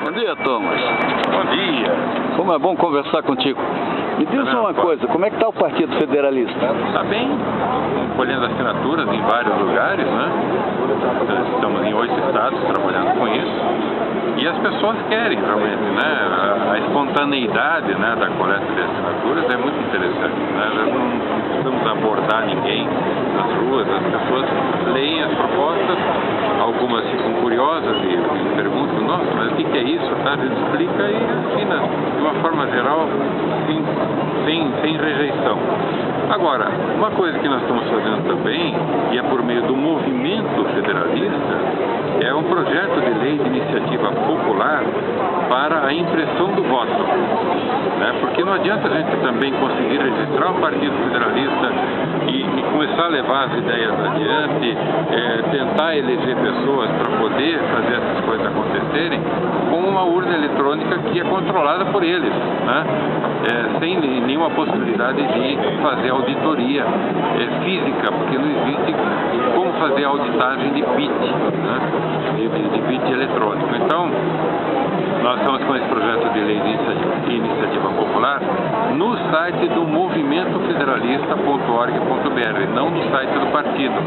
Bom dia, Thomas. Bom dia. Como é bom conversar contigo. Me diz uma coisa, como é que está o Partido Federalista? Está bem, colhendo assinaturas em vários lugares, né? Estamos em 8 estados trabalhando com isso. E as pessoas querem realmente, né? A espontaneidade, né, da coleta de assinaturas é muito interessante, né? Já não precisamos abordar ninguém nas ruas, as pessoas leem as propostas, algumas ficam curiosas e perguntam, nossa, mas o que é isso? Tá? A gente explica e assina de uma forma geral, sem rejeição. Agora, uma coisa que nós estamos fazendo também, e é por meio do movimento federalista, é um projeto de lei de iniciativa popular para a impressão do voto, né? Porque não adianta a gente também conseguir registrar o Partido Federalista e começar a levar as ideias adiante, tentar eleger pessoas para poder fazer essas coisas acontecerem com uma urna eletrônica que é controlada por eles, né? Sem nenhuma possibilidade de fazer auditoria física, porque não existe como fazer auditagem de bit, né? de bit eletrônico. Então, nós estamos com esse projeto de lei de iniciativa popular no site do movimentofederalista.org.br, não no site do partido,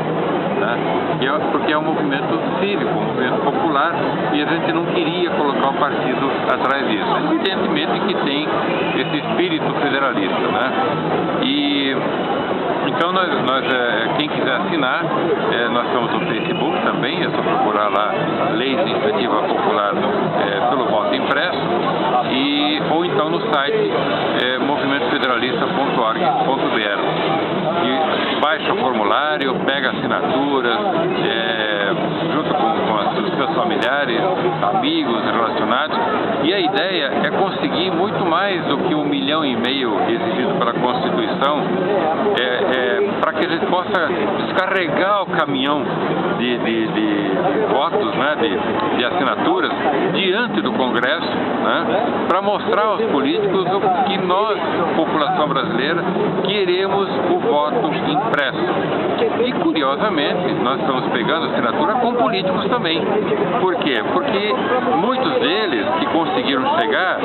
né? Porque é um movimento cívico, um movimento popular, e a gente não queria colocar o partido atrás disso. Evidentemente que tem esse espírito federalista, né? Então, quem quiser assinar, nós estamos no Facebook também, é só procurar lá Lei de Iniciativa Popular pelo voto impresso, ou então no site movimentofederalista.org.br. E baixa o formulário, pega assinaturas, junto com os seus familiares, amigos, relacionados, e a ideia é conseguir muito mais do que 1,5 milhão exigido pela Constituição, para que a gente possa descarregar o caminhão de votos, né, de assinaturas diante do Congresso, né, para mostrar aos políticos que nós, população brasileira, queremos o voto impresso. E, curiosamente, nós estamos pegando assinatura com políticos também. Por quê? Porque muitos deles que conseguiram chegar,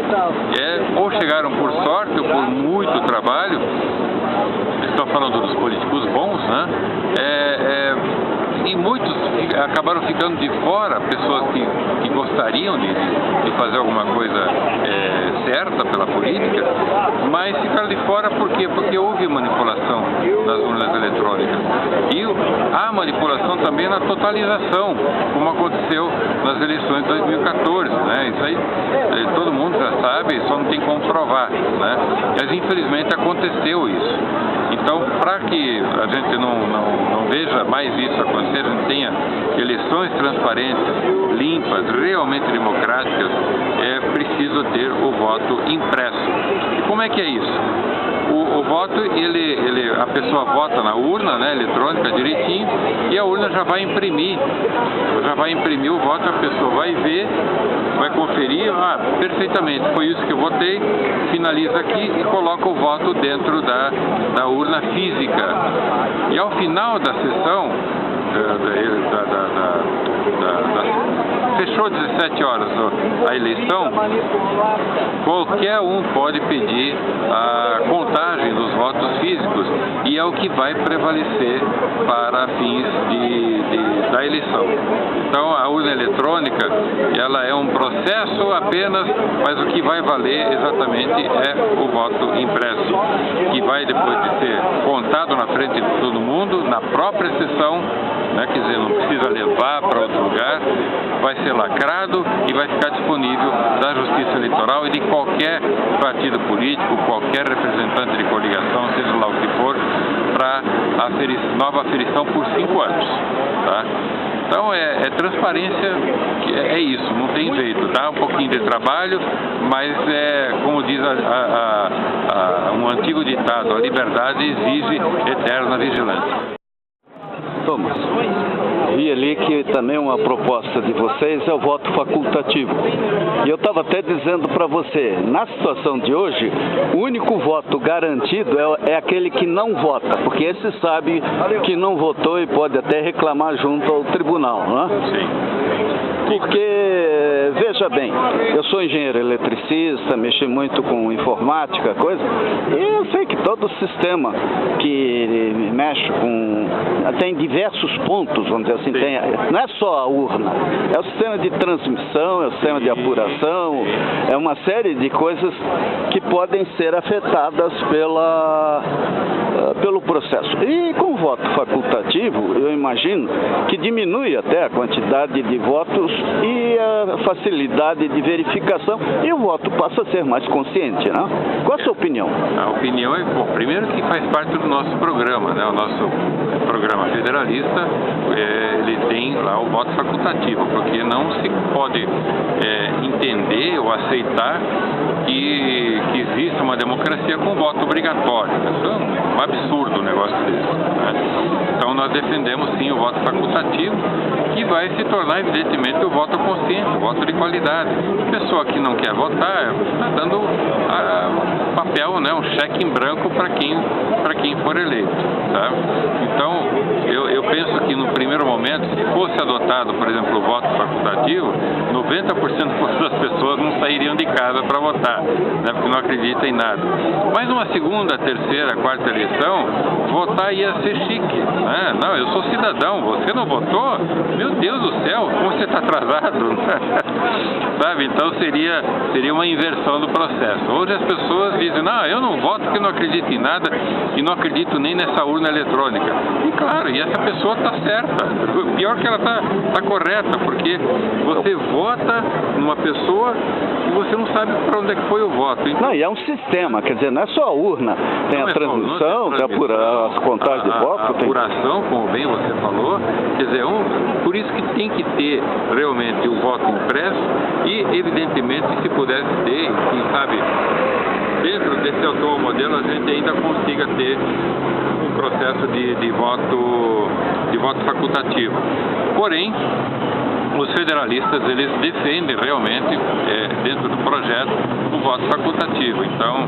ou chegaram por sorte ou por muito trabalho, estou falando dos políticos bons, né? E muitos acabaram ficando de fora, pessoas que gostariam de fazer alguma coisa certa pela política, mas ficaram de fora por quê? Porque houve manipulação nas urnas eletrônicas. E há manipulação também na totalização, como aconteceu nas eleições de 2014, né? Isso aí todo mundo já sabe, só não tem como provar, né? Mas infelizmente aconteceu isso. Então, para que a gente não veja mais isso acontecer, a gente tenha eleições transparentes, limpas, realmente democráticas, é preciso ter o voto impresso. E como é que é isso? O voto, a pessoa vota na urna, né, eletrônica direitinho, e a urna já vai imprimir o voto, a pessoa vai ver, vai conferir, perfeitamente, foi isso que eu votei, finaliza aqui e coloca o voto dentro da urna física. E ao final da sessão, fechou 17 horas a eleição, qualquer um pode pedir a contagem dos votos físicos e é o que vai prevalecer para fins da eleição. Então a urna eletrônica, ela é um processo apenas, mas o que vai valer exatamente é o voto impresso, que vai depois de ser contado na frente de todo mundo, na própria sessão, né, quer dizer, não precisa levar para outro lugar, vai ser lacrado e vai ficar disponível da Justiça Eleitoral e de qualquer partido político, qualquer representante de coligação, seja lá o que for, para a nova aferição por 5 anos. Tá? Então é transparência, é isso, não tem jeito, dá um pouquinho de trabalho, mas como diz um antigo ditado, a liberdade exige eterna vigilância. Thomas, vi ali que também uma proposta de vocês é o voto facultativo. E eu estava até dizendo para você, na situação de hoje, o único voto garantido é aquele que não vota, porque esse sabe que não votou e pode até reclamar junto ao tribunal, né? Sim. Porque, veja, veja bem, eu sou engenheiro eletricista, mexi muito com informática, coisa, e eu sei que todo sistema que mexe com... tem diversos pontos, vamos dizer assim, não é só a urna, é o sistema de transmissão, é o sistema de apuração, é uma série de coisas que podem ser afetadas pelo processo. E com o voto facultativo, eu imagino que diminui até a quantidade de votos e a facilidade de verificação, e o voto passa a ser mais consciente, né? Qual a sua opinião? A opinião é, bom, primeiro que faz parte do nosso programa, né? O nosso programa federalista, ele tem lá o voto facultativo, porque não se pode entender ou aceitar que exista uma democracia com voto obrigatório. Isso é um absurdo um negócio desse, né? Então nós defendemos sim o voto facultativo, que vai se tornar evidentemente o voto consciente, o voto de qualidade. A pessoa que não quer votar está dando papel, né, um cheque em branco para quem for eleito, tá? Então eu penso que no primeiro momento, se fosse adotado, por exemplo, o voto facultativo, 90% das pessoas não sairiam de casa para votar, né, porque não acreditam em nada. Mas numa segunda, terceira, quarta eleição, votar ia ser chique, né? Não, eu sou cidadão, você não votou? Meu Deus do céu, como você está atrasado? Sabe? Então seria uma inversão do processo. Hoje as pessoas dizem, não, eu não voto porque não acredito em nada e não acredito nem nessa urna eletrônica. E claro, e essa pessoa está certa. Pior que ela está correta, porque você vota numa pessoa e você não sabe para onde é que foi o voto. Então, não, e é um sistema, quer dizer, não é só a urna, tem a transmissão, tem as contagens de voto. A apuração, como bem você falou, quer dizer, por isso que tem que ter realmente o voto impresso e, evidentemente, se pudesse ter, quem sabe, dentro desse atual modelo, a gente ainda consiga ter um processo de voto facultativo. Porém, os federalistas, eles defendem realmente, dentro do projeto, o voto facultativo. Então,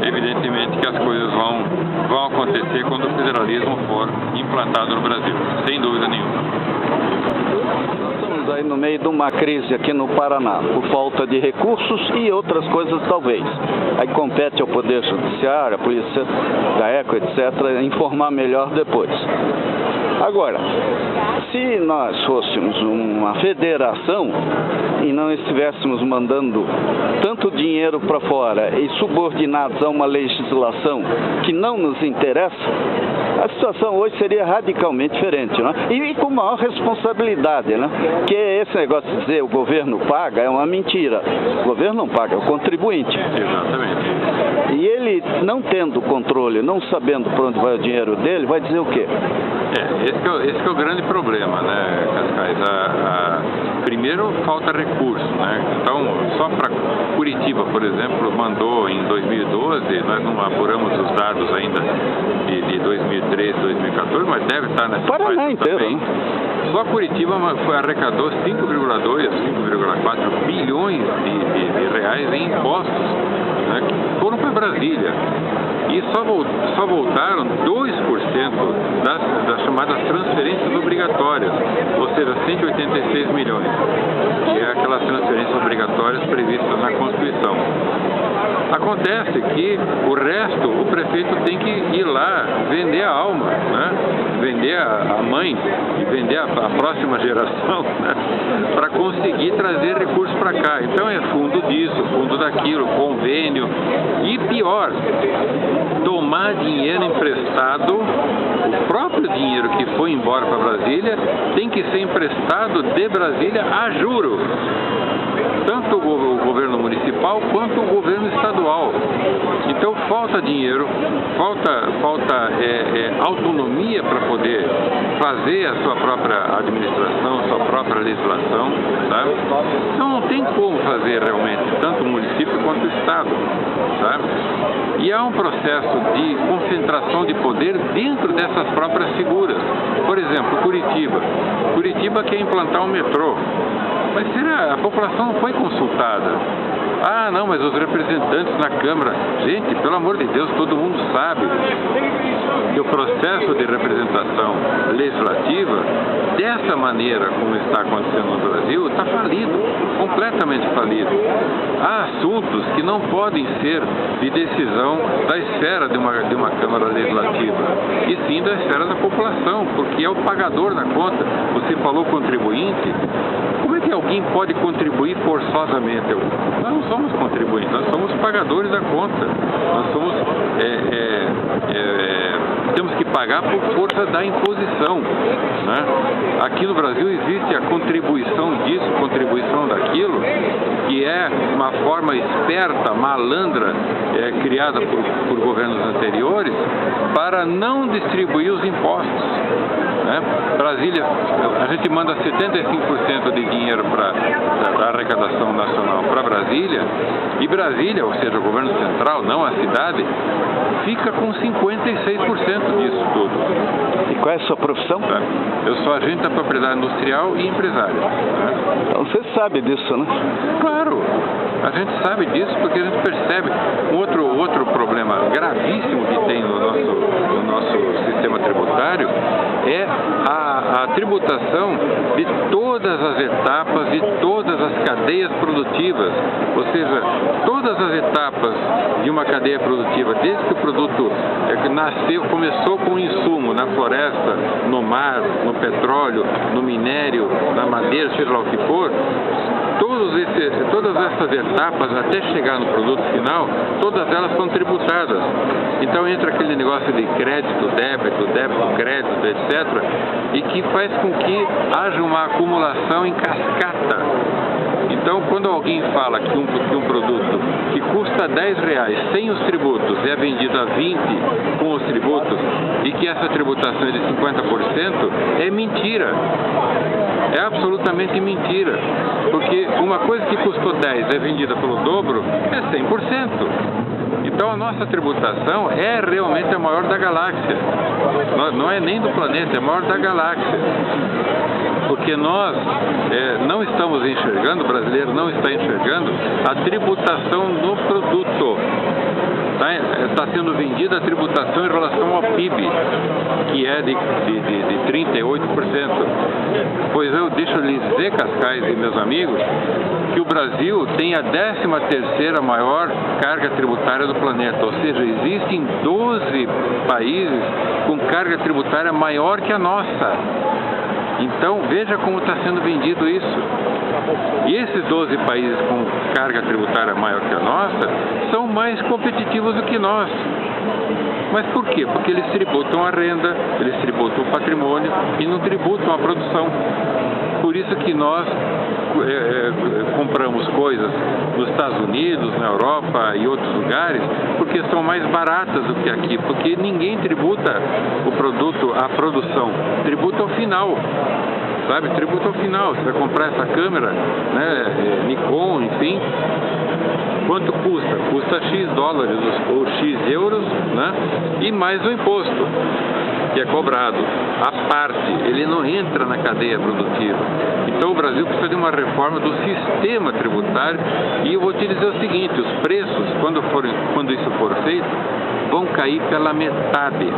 evidentemente que as coisas vão acontecer quando o federalismo for implantado no Brasil, sem dúvida nenhuma. Estamos aí no meio de uma crise aqui no Paraná, por falta de recursos e outras coisas talvez. Aí compete ao Poder Judiciário, a Polícia da ECO, etc., informar melhor depois. Agora, se nós fôssemos uma federação e não estivéssemos mandando tanto dinheiro para fora e subordinados a uma legislação que não nos interessa, a situação hoje seria radicalmente diferente, né? E com maior responsabilidade, né? Que esse negócio de dizer o governo paga é uma mentira. O governo não paga, é o contribuinte. Exatamente. E ele, não tendo controle, não sabendo para onde vai o dinheiro dele, vai dizer o quê? Esse que é o grande problema, né, Cascais? Primeiro, falta recurso, né? Então, só para Curitiba, por exemplo, mandou em 2012, nós não apuramos os dados ainda de 2013, 2014, mas deve estar nessa Paraná inteiro, também. Né? Só Curitiba arrecadou 5,2, 5,4 bilhões de reais em impostos, né, que foram para Brasília. E só voltaram 2% das chamadas transferências obrigatórias, ou seja, 186 milhões, que é aquelas transferências obrigatórias previstas na Constituição. Acontece que o resto, o prefeito tem que ir lá vender a alma, né? Vender a mãe e vender a próxima geração, né? Para conseguir trazer recursos para cá. Então é fundo disso, fundo daquilo, convênio e pior, tomar dinheiro emprestado, o próprio dinheiro que foi embora para Brasília tem que ser emprestado de Brasília a juro. Tanto o governo municipal quanto o governo estadual. Então falta dinheiro, falta autonomia para poder fazer a sua própria administração, a sua própria legislação, sabe? Então não tem como fazer realmente, tanto o município quanto o estado, sabe? E há um processo de concentração de poder dentro dessas próprias figuras. Por exemplo, Curitiba quer implantar um metrô. Mas a população não foi consultada. Ah, não, mas os representantes na Câmara... Gente, pelo amor de Deus, todo mundo sabe que o processo de representação legislativa, dessa maneira como está acontecendo no Brasil, está falido completamente. completamente falido. Há assuntos que não podem ser de decisão da esfera de uma Câmara Legislativa, e sim da esfera da população, porque é o pagador da conta. Você falou contribuinte. Como é que alguém pode contribuir forçosamente? Nós não somos contribuintes, nós somos pagadores da conta. Nós somos, temos que pagar por força da imposição, né? Aqui no Brasil existe a contribuição disso, contribuição daquilo, que é uma forma esperta, malandra, criada por governos anteriores para não distribuir os impostos, né? Brasília, a gente manda 75% de dinheiro para a arrecadação nacional para Brasília, e Brasília, ou seja, o governo central, não a cidade, fica com 56% disso tudo. E qual é a sua profissão? Eu sou agente da propriedade industrial e empresário. Então você sabe disso, né? Claro, a gente sabe disso porque a gente percebe outro problema gravíssimo que tem no nosso sistema tributário é a tributação de todas as etapas, de todas as cadeias produtivas, ou seja, todas as etapas de uma cadeia produtiva, desde que o produto nasceu, começou com o insumo na floresta, no mar, no petróleo, no minério, na madeira, seja lá o que for, todas essas etapas até chegar no produto final, todas elas são tributadas. Então entra aquele negócio de crédito, débito, crédito, etc., e que faz com que haja uma acumulação em cascata. Então, quando alguém fala que um produto que custa R$10 sem os tributos é vendido a 20 com os tributos e que essa tributação é de 50%, é mentira. É absolutamente mentira. Porque uma coisa que custou 10 é vendida pelo dobro, é 100%. Então a nossa tributação é realmente a maior da galáxia. Não é nem do planeta, é a maior da galáxia. Porque nós não estamos enxergando, o brasileiro não está enxergando a tributação no produto. Está sendo vendida a tributação em relação ao PIB, que é de 38%. Pois deixa eu lhes dizer, Cascais e meus amigos, que o Brasil tem a 13ª maior carga tributária do planeta, ou seja, existem 12 países com carga tributária maior que a nossa. Então, veja como está sendo vendido isso. E esses 12 países com carga tributária maior que a nossa são mais competitivos do que nós. Mas por quê? Porque eles tributam a renda, eles tributam o patrimônio e não tributam a produção. Por isso que nós compramos coisas nos Estados Unidos, na Europa e outros lugares, porque são mais baratas do que aqui, porque ninguém tributa o produto, a produção, tributa ao final. Sabe, tributo ao final. Você vai comprar essa câmera, né, Nikon, enfim, quanto custa? Custa X dólares ou X euros, né, e mais o imposto que é cobrado. A parte, ele não entra na cadeia produtiva. Então o Brasil precisa de uma reforma do sistema tributário, e eu vou te dizer o seguinte: os preços, quando isso for feito, vão cair pela metade.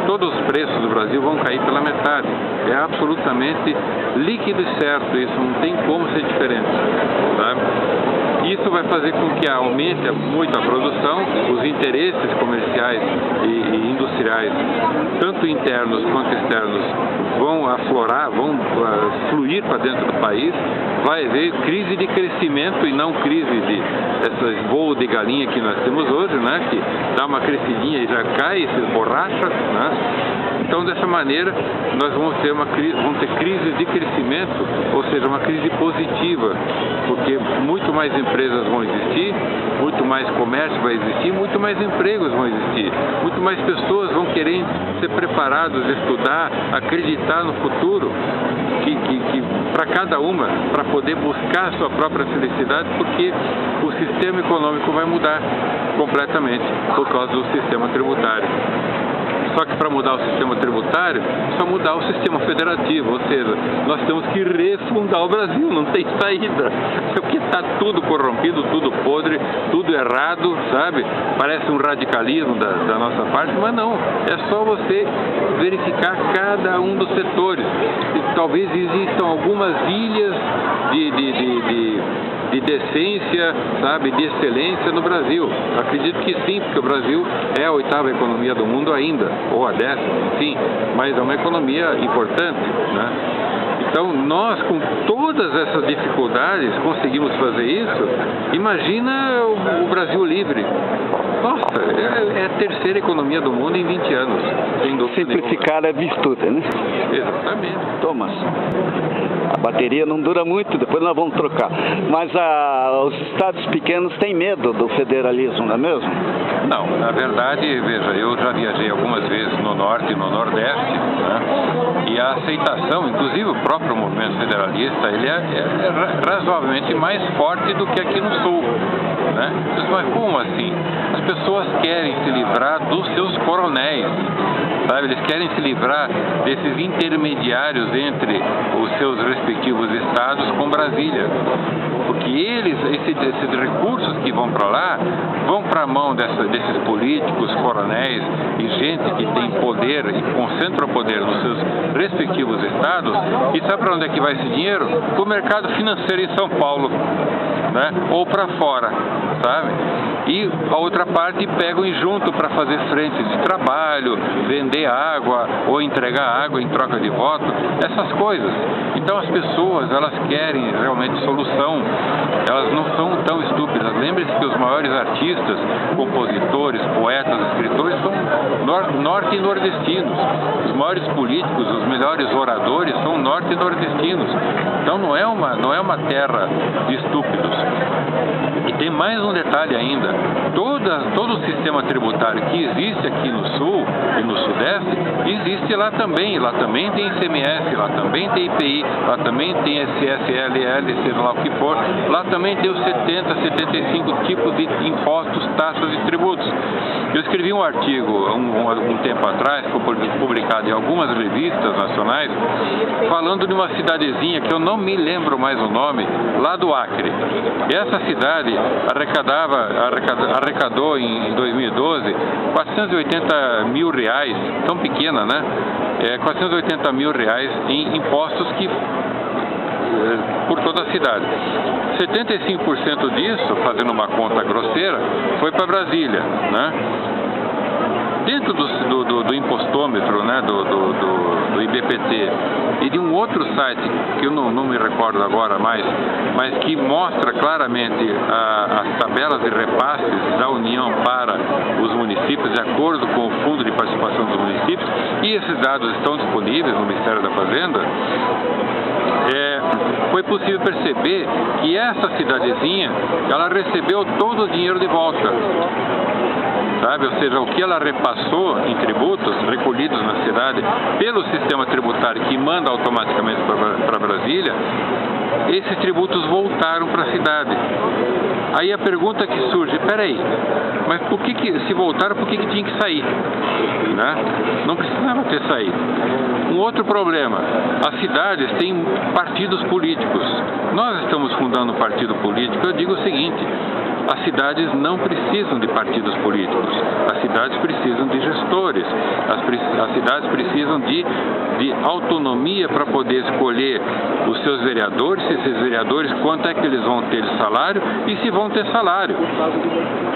Todos os preços do Brasil vão cair pela metade. É absolutamente líquido e certo, isso não tem como ser diferente, sabe? Isso vai fazer com que aumente muito a produção, os interesses comerciais e industriais, tanto internos quanto externos, vão aflorar, vão fluir para dentro do país. Vai haver crise de crescimento e não crise de esses voos de galinha que nós temos hoje, né? Que dá uma crescidinha e já cai, se esborracha, né? Então, dessa maneira, nós vamos ter crises de crescimento, ou seja, uma crise positiva, porque muito mais empresas vão existir, muito mais comércio vai existir, muito mais empregos vão existir, muito mais pessoas vão querer ser preparadas, estudar, acreditar no futuro, que para cada uma, para poder buscar a sua própria felicidade, porque o sistema econômico vai mudar completamente por causa do sistema tributário. Só que para mudar o sistema tributário, é só mudar o sistema federativo, ou seja, nós temos que refundar o Brasil, não tem saída, porque está tudo corrompido, tudo podre, tudo errado, sabe? Parece um radicalismo da nossa parte, mas não, é só você verificar cada um dos setores. E talvez existam algumas ilhas de decência, sabe, de excelência no Brasil. Eu acredito que sim, porque o Brasil é a 8ª economia do mundo ainda, ou a 10ª, enfim, mas é uma economia importante, né? Então, nós, com todas essas dificuldades, conseguimos fazer isso. Imagina o Brasil livre. Nossa, é a 3ª economia do mundo em 20 anos. Sem dúvida Simplificar nenhuma. é virtude, né? Exatamente. Thomas, a bateria não dura muito, depois nós vamos trocar. Mas os estados pequenos têm medo do federalismo, não é mesmo? Não, na verdade, veja, eu já viajei algumas vezes no Norte e no Nordeste, né? E a aceitação, inclusive o próprio movimento federalista, ele é razoavelmente mais forte do que aqui no Sul, né? Mas como assim? As pessoas querem se livrar dos seus coronéis, sabe? Eles querem se livrar desses intermediários entre os seus respectivos estados com Brasília, porque esses recursos que vão para lá vão para a mão desses políticos, coronéis e gente que tem poder e concentra o poder nos seus respectivos estados. E sabe para onde é que vai esse dinheiro? Para o mercado financeiro em São Paulo, né? Ou para fora, sabe? E a outra parte pegam junto para fazer frentes de trabalho, vender água ou entregar água em troca de voto, essas coisas. Então as pessoas, elas querem realmente solução, elas não são tão estúpidas. Lembre-se que os maiores artistas, compositores, poetas, escritores são norte e nordestinos. Os maiores políticos, os melhores oradores são norte e nordestinos. Então não é uma terra de estúpidos. E tem mais um detalhe ainda. Todo o sistema tributário que existe aqui no Sul e no Sudeste, existe lá também. Lá também tem ICMS, lá também tem IPI, lá também tem SSLL, seja lá o que for. Lá também tem os 70, 75 tipos de impostos, taxas e tributos. Eu escrevi um artigo um tempo atrás, que foi publicado em algumas revistas nacionais, falando de uma cidadezinha que eu não me lembro mais o nome, lá do Acre. E essa cidade arrecadou em 2012 R$480 mil, tão pequena, né? R$480 mil em impostos por toda a cidade. 75% disso, fazendo uma conta grosseira, foi para Brasília, né? Dentro do impostômetro, né, do IBPT e de um outro site que eu não me recordo agora mais, mas que mostra claramente as tabelas de repasses da União para os municípios, de acordo com o Fundo de Participação dos Municípios, e esses dados estão disponíveis no Ministério da Fazenda. Foi possível perceber que essa cidadezinha, ela recebeu todo o dinheiro de volta, sabe? Ou seja, o que ela repassou em tributos recolhidos na cidade pelo sistema tributário que manda automaticamente para Brasília, esses tributos voltaram para a cidade. Aí a pergunta que surge, peraí, mas se voltaram, por que tinha que sair? Né? Não precisava ter saído. Um outro problema, as cidades têm partidos políticos. Nós estamos fundando um partido político, eu digo o seguinte: as cidades não precisam de partidos políticos, as cidades precisam de gestores, as cidades precisam de autonomia para poder escolher os seus vereadores, se esses vereadores, quanto é que eles vão ter de salário e se vão ter salário.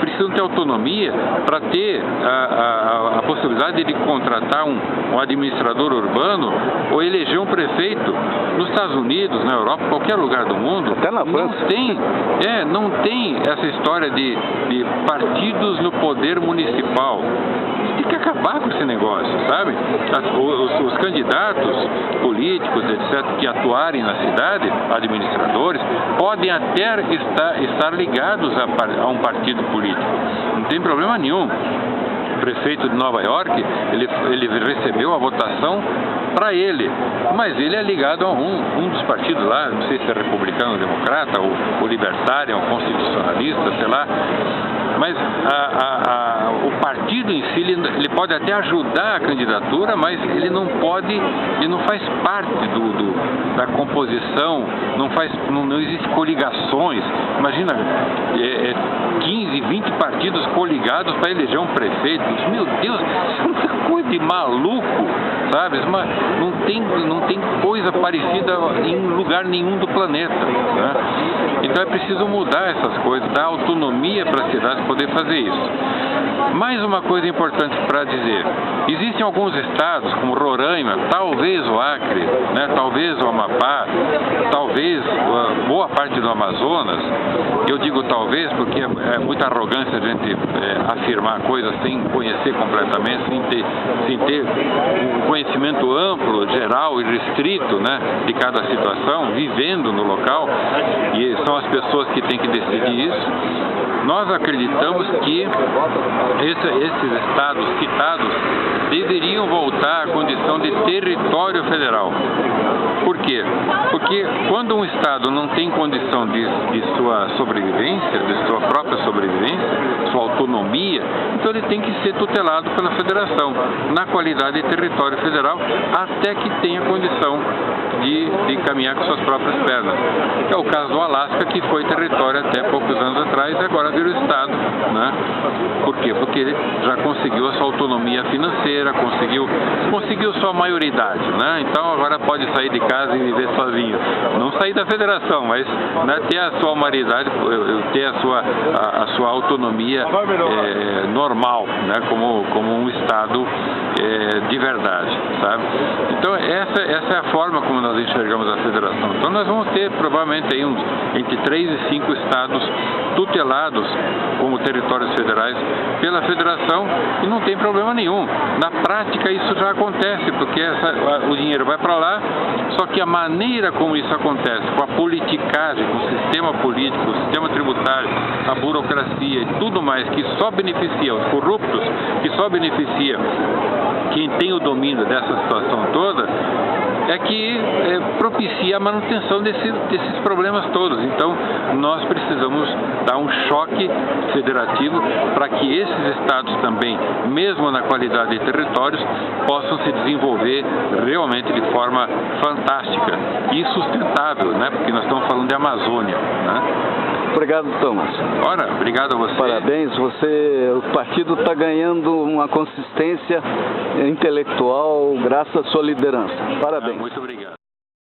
Precisam ter autonomia para ter a possibilidade de contratar um administrador urbano ou eleger um prefeito. Nos Estados Unidos, na Europa, qualquer lugar do mundo, até na França, não tem essa história de partidos no poder municipal. Tem que acabar com esse negócio, sabe? Os candidatos políticos, etc., que atuarem na cidade, administradores, podem até estar ligados a um partido político. Não tem problema nenhum. O prefeito de Nova York, ele recebeu a votação para ele, mas ele é ligado a um dos partidos lá, não sei se é republicano ou democrata, ou libertário, ou constitucionalista, sei lá. Mas o partido em si, ele pode até ajudar a candidatura, mas ele não faz parte da composição, não existe coligações. Imagina 15, 20 partidos coligados para eleger um prefeito. Meu Deus, isso é uma coisa de maluco, sabe? Não tem coisa parecida em lugar nenhum do planeta, né? Então é preciso mudar essas coisas, dar autonomia para a cidade poder fazer isso. Mais uma coisa importante para dizer: existem alguns estados, como Roraima, talvez o Acre, né, talvez o Amapá, talvez boa parte do Amazonas. Eu digo talvez porque é muita arrogância a gente afirmar coisas sem conhecer completamente, sem ter um conhecimento amplo, geral e restrito, né, de cada situação, vivendo no local, e são as pessoas que têm que decidir isso. Nós acreditamos que esses estados citados deveriam voltar à condição de território federal. Por quê? Porque quando um estado não tem condição de sua sobrevivência, de sua própria sobrevivência, sua autonomia, então ele tem que ser tutelado pela federação, na qualidade de território federal, até que tenha condição de caminhar com suas próprias pernas. É o caso do Alasca, que foi território até poucos anos atrás e agora virou estado, né? Por quê? Porque ele já conseguiu a sua autonomia financeira, conseguiu sua maioridade, né? Então agora pode sair de casa e viver sozinho. Não sair da federação, mas, né, ter a sua maioridade, ter a sua autonomia normal, né? Como um estado de verdade, sabe? Então essa é a forma como nós enxergamos a federação. Então nós vamos ter provavelmente aí entre 3 e 5 estados tutelados como territórios federais pela federação, e não tem problema nenhum. Na prática isso já acontece, porque o dinheiro vai para lá, só que a maneira como isso acontece, com a politicagem, com o sistema político, o sistema tributário, a burocracia e tudo mais, que só beneficia os corruptos, que só beneficia quem tem o domínio dessa situação toda, é que propicia a manutenção desses problemas todos. Então, nós precisamos dar um choque federativo para que esses estados também, mesmo na qualidade de territórios, possam se desenvolver realmente de forma fantástica e sustentável, né? Porque nós estamos falando de Amazônia, né? Obrigado, Thomas. Ora, obrigado a você. Parabéns, o partido está ganhando uma consistência intelectual graças à sua liderança. Parabéns. Muito obrigado.